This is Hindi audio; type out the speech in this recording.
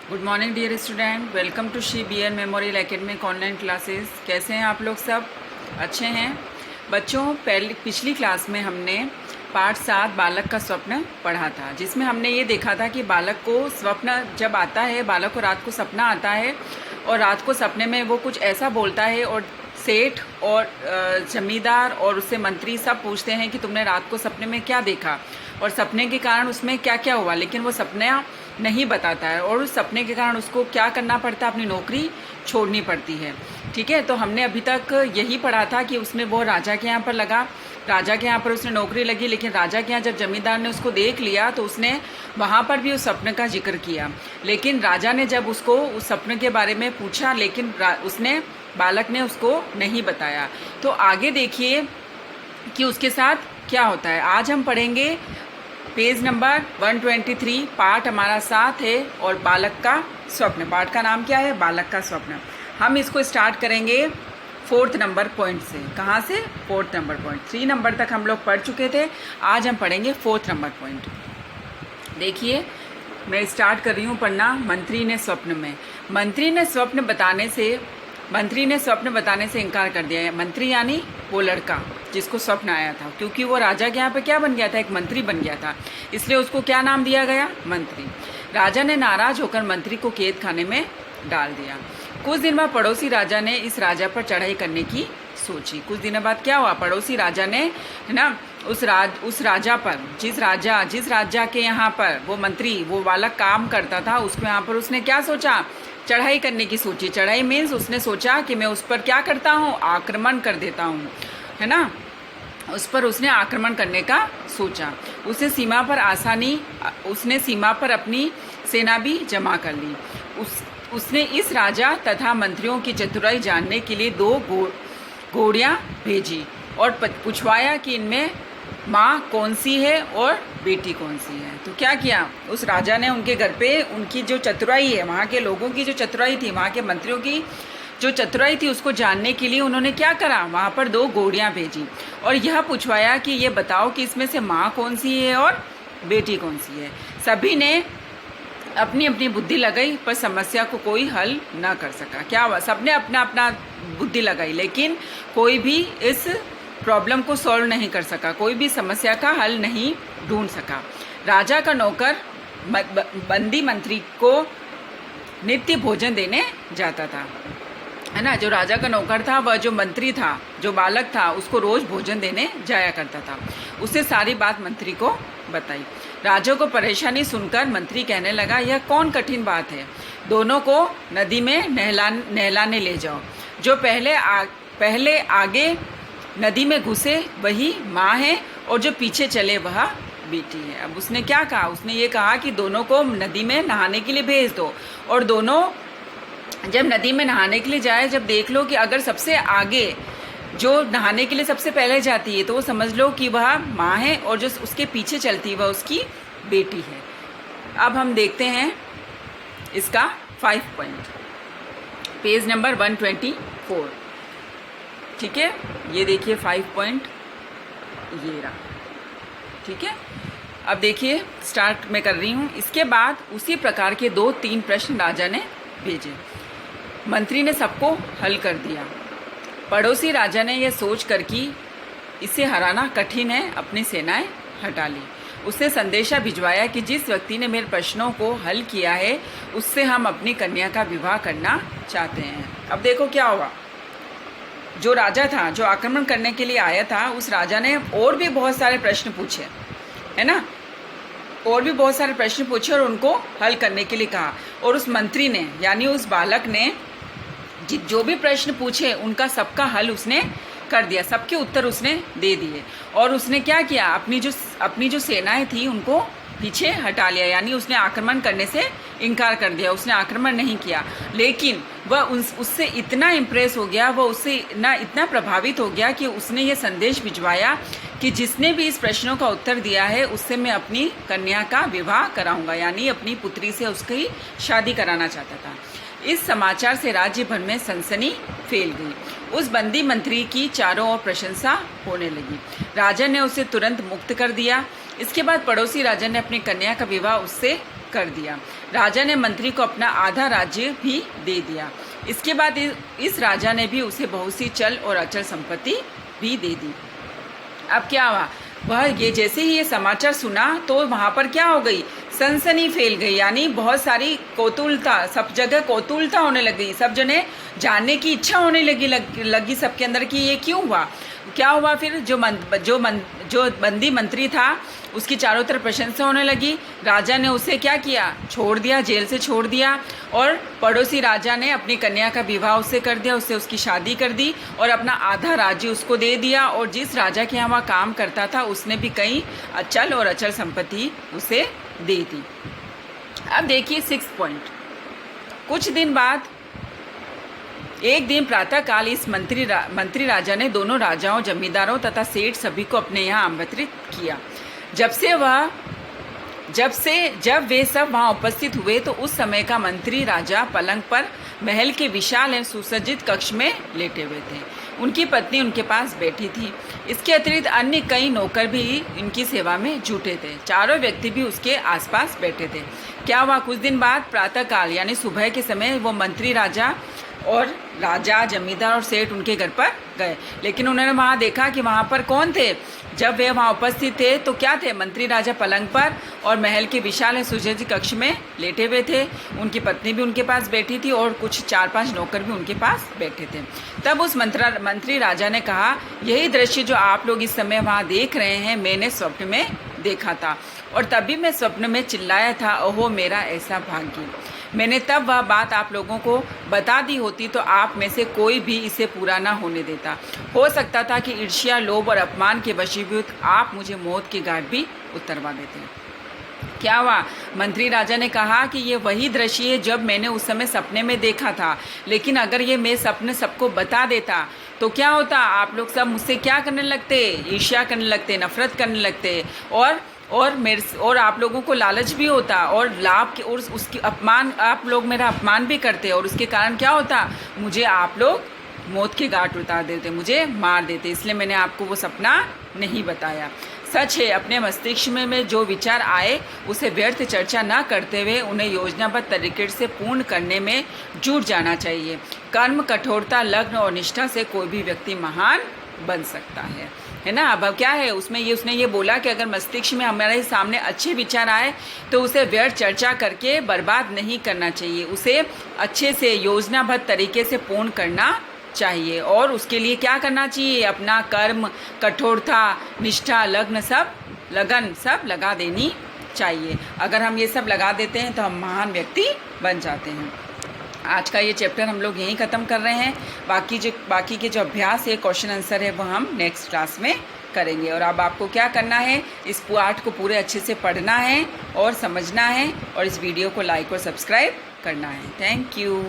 Good morning dear student, welcome to Shri B N memorial academic online classes. कैसे हैं आप लोग? सब अच्छे हैं बच्चों। पिछली क्लास में हमने पाठ 7 बालक का स्वप्न पढ़ा था, जिसमें हमने ये देखा था कि बालक को स्वप्न जब आता है, बालक को रात को सपना आता है और रात को सपने में वो कुछ ऐसा बोलता है और सेठ और जमींदार और उससे मंत्री सब पूछते हैं कि तुमने रात को सपने में क्या देखा और सपने के कारण उसमें क्या क्या हुआ, लेकिन वो सपना नहीं बताता है और उस सपने के कारण उसको क्या करना पड़ता है, अपनी नौकरी छोड़नी पड़ती है। ठीक है, तो हमने अभी तक यही पढ़ा था कि उसने वो राजा के यहाँ पर लगा, राजा के यहाँ पर उसने नौकरी लगी, लेकिन राजा के यहाँ जब जमींदार ने उसको देख लिया तो उसने वहाँ पर भी उस सपने का जिक्र किया, लेकिन राजा ने जब उसको उस सपने के बारे में पूछा लेकिन उसने बालक ने उसको नहीं बताया। तो आगे देखिए कि उसके साथ क्या होता है। आज हम पढ़ेंगे पेज नंबर 123, पाठ हमारा 7 है और बालक का स्वप्न। पाठ का नाम क्या है? बालक का स्वप्न। हम इसको स्टार्ट करेंगे 4th नंबर पॉइंट से। कहाँ से? 4th number point. 3 नंबर तक हम लोग पढ़ चुके थे, आज हम पढ़ेंगे 4th नंबर पॉइंट। देखिए मैं स्टार्ट कर रही हूँ पढ़ना। मंत्री ने स्वप्न में, मंत्री ने स्वप्न बताने से इनकार कर दिया है। मंत्री यानी वो लड़का जिसको स्वप्न आया था, क्योंकि वो राजा के यहाँ पे क्या बन गया था? एक मंत्री बन गया था, इसलिए उसको क्या नाम दिया गया? मंत्री। राजा ने नाराज होकर मंत्री को कैद खाने में डाल दिया। कुछ दिन बाद पड़ोसी राजा ने इस राजा पर चढ़ाई करने की सोची। कुछ दिनों बाद क्या हुआ? पड़ोसी राजा ने, है ना, उस राजा पर, जिस राजा के यहाँ पर वो मंत्री, वो बालक काम करता था, उसके यहाँ पर उसने क्या सोचा? चढ़ाई करने की सोची। चढ़ाई मीन्स उसने सोचा कि मैं उस पर क्या करता हूँ? आक्रमण कर देता हूँ, है ना। उस पर उसने आक्रमण करने का सोचा। उसने सीमा पर अपनी सेना भी जमा कर ली। उसने इस राजा तथा मंत्रियों की चतुराई जानने के लिए 2 घोड़ियाँ भेजी और पूछवाया कि इनमें माँ कौन सी है और बेटी कौन सी है। तो क्या किया उस राजा ने? उनके घर पे उनकी जो चतुराई है, वहाँ के लोगों की जो चतुराई थी, वहाँ के मंत्रियों की जो चतुराई थी, उसको जानने के लिए उन्होंने क्या करा? वहाँ पर 2 घोड़ियाँ भेजी और यह पूछवाया कि ये बताओ कि इसमें से माँ कौन सी है और बेटी कौन सी है। सभी ने अपनी अपनी बुद्धि लगाई पर समस्या को कोई हल ना कर सका। क्या हुआ? सबने अपना अपना बुद्धि लगाई, लेकिन कोई भी इस प्रॉब्लम को सॉल्व नहीं कर सका, कोई भी समस्या का हल नहीं ढूंढ सका। राजा का नौकर बंदी मंत्री को नित्य भोजन देने जाता था, है ना। जो राजा का नौकर था, वह जो मंत्री था, जो बालक था, उसको रोज भोजन देने जाया करता था। उससे सारी बात मंत्री को बताई। राजा को परेशानी सुनकर मंत्री कहने लगा, यह कौन कठिन बात है? दोनों को नदी में नहलाने ले जाओ। जो पहले आगे नदी में घुसे वही माँ है और जो पीछे चले वह बेटी है। अब उसने क्या कहा? उसने ये कहा कि दोनों को नदी में नहाने के लिए भेज दो और दोनों जब नदी में नहाने के लिए जाए, जब देख लो कि अगर सबसे आगे जो नहाने के लिए सबसे पहले जाती है तो वो समझ लो कि वह माँ है और जो उसके पीछे चलती है वह उसकी बेटी है। अब हम देखते हैं इसका 5 पॉइंट, पेज नंबर 124। ठीक है, ये देखिए 5 पॉइंट ये रहा। ठीक है, अब देखिए स्टार्ट मैं कर रही हूँ। इसके बाद उसी प्रकार के 2-3 प्रश्न राजा ने भेजे। मंत्री ने सबको हल कर दिया। पड़ोसी राजा ने यह सोच कर कि इसे हराना कठिन है, अपनी सेनाएं हटा ली। उसने संदेशा भिजवाया कि जिस व्यक्ति ने मेरे प्रश्नों को हल किया है उससे हम अपनी कन्या का विवाह करना चाहते हैं। अब देखो क्या हुआ। जो राजा था, जो आक्रमण करने के लिए आया था, उस राजा ने और भी बहुत सारे प्रश्न पूछे, है ना, और भी बहुत सारे प्रश्न पूछे और उनको हल करने के लिए कहा। और उस मंत्री ने, यानी उस बालक ने जो भी प्रश्न पूछे उनका सबका हल उसने कर दिया, सबके उत्तर उसने दे दिए। और उसने क्या किया? अपनी जो सेनाएं थी उनको पीछे हटा लिया, यानी उसने आक्रमण करने से इनकार कर दिया, उसने आक्रमण नहीं किया। लेकिन वह उससे इतना इम्प्रेस हो गया, वह उससे इतना प्रभावित हो गया कि उसने ये संदेश भिजवाया कि जिसने भी इस प्रश्नों का उत्तर दिया है उससे मैं अपनी कन्या का विवाह कराऊंगा, यानी अपनी पुत्री से उसकी शादी कराना चाहता था। इस समाचार से राज्य भर में सनसनी फैल गई। उस बंदी मंत्री की चारों ओर प्रशंसा होने लगी। राजा ने उसे तुरंत मुक्त कर दिया। इसके बाद पड़ोसी राजा ने अपनी कन्या का विवाह उससे कर दिया। राजा ने मंत्री को अपना आधा राज्य भी दे दिया। इसके बाद इस राजा ने भी उसे बहुत सी चल और अचल संपत्ति भी दे दी। अब क्या हुआ, वह ये जैसे ही ये समाचार सुना तो वहाँ पर क्या हो गई, सनसनी फैल गई, यानी बहुत सारी कौतूहलता, सब जगह कौतूहलता होने लग गई, सब जने जानने की इच्छा होने लगी सबके अंदर कि ये क्यों हुआ, क्या हुआ। फिर जो बंदी मंत्री था उसकी चारों तरफ प्रशंसा होने लगी। राजा ने उसे क्या किया, छोड़ दिया, जेल से छोड़ दिया, और पड़ोसी राजा ने अपनी कन्या का विवाह उससे कर दिया, उससे उसकी शादी कर दी और अपना आधा राज्य उसको दे दिया। और जिस राजा के यहाँ वह काम करता था उसने भी कई अचल और अचल संपत्ति उसे दे दी। अब देखिए 6 पॉइंट। कुछ दिन बाद एक दिन प्रातःकाल इस मंत्री राजा ने दोनों राजाओं, जमींदारों तथा सेठ सभी को अपने यहाँ आमंत्रित किया। जब वे सब वहाँ उपस्थित हुए तो उस समय का मंत्री राजा पलंग पर महल के विशाल एवं सुसज्जित कक्ष में लेटे हुए थे। उनकी पत्नी उनके पास बैठी थी। इसके अतिरिक्त अन्य कई नौकर भी इनकी सेवा में जुटे थे। चारों व्यक्ति भी उसके आसपास बैठे थे। क्या हुआ, कुछ दिन बाद प्रातःकाल यानी सुबह के समय वो मंत्री राजा और राजा, जमींदार और सेठ उनके घर पर गए, लेकिन उन्होंने वहाँ देखा कि वहाँ पर कौन थे। जब वे वहाँ उपस्थित थे तो क्या थे, मंत्री राजा पलंग पर और महल के विशाल सुसज्जित कक्ष में लेटे हुए थे। उनकी पत्नी भी उनके पास बैठी थी और कुछ 4-5 नौकर भी उनके पास बैठे थे। तब उस मंत्री राजा ने कहा, यही दृश्य जो आप लोग इस समय वहाँ देख रहे हैं मैंने स्वप्न में देखा था, और तभी मैं स्वप्न में चिल्लाया था, ओहो मेरा ऐसा भाग्य। मैंने तब वह बात आप लोगों को बता दी होती तो आप में से कोई भी इसे पूरा ना होने देता। हो सकता था कि ईर्ष्या, लोभ और अपमान के वशीभूत आप मुझे मौत की घाट भी उतरवा देते। क्या हुआ, मंत्री राजा ने कहा कि ये वही दृश्य है जब मैंने उस समय सपने में देखा था, लेकिन अगर ये मैं सपने सबको बता देता तो क्या होता, आप लोग सब मुझसे क्या करने लगते, ईर्ष्या करने लगते, नफरत करने लगते, और आप लोगों को लालच भी होता और लाभ के और उसकी अपमान, आप लोग मेरा अपमान भी करते और उसके कारण क्या होता, मुझे आप लोग मौत के घाट उतार देते, मुझे मार देते। इसलिए मैंने आपको वो सपना नहीं बताया। सच है, अपने मस्तिष्क में जो विचार आए उसे व्यर्थ चर्चा न करते हुए उन्हें योजनाबद्ध तरीके से पूर्ण करने में जुट जाना चाहिए। कर्म, कठोरता, लग्न और निष्ठा से कोई भी व्यक्ति महान बन सकता है ना। अब क्या है उसमें, उसने ये बोला कि अगर मस्तिष्क में हमारे सामने अच्छे विचार आए तो उसे व्यर्थ चर्चा करके बर्बाद नहीं करना चाहिए, उसे अच्छे से योजनाबद्ध तरीके से पूर्ण करना चाहिए। और उसके लिए क्या करना चाहिए, अपना कर्म, कठोरता, निष्ठा, लगन सब लगा देनी चाहिए। अगर हम ये सब लगा देते हैं तो हम महान व्यक्ति बन जाते हैं। आज का ये चैप्टर हम लोग यहीं ख़त्म कर रहे हैं। बाकी के जो अभ्यास है, क्वेश्चन आंसर है, वो हम नेक्स्ट क्लास में करेंगे। और अब आपको क्या करना है, इस पाठ को पूरे अच्छे से पढ़ना है और समझना है, और इस वीडियो को लाइक और सब्सक्राइब करना है। Thank you.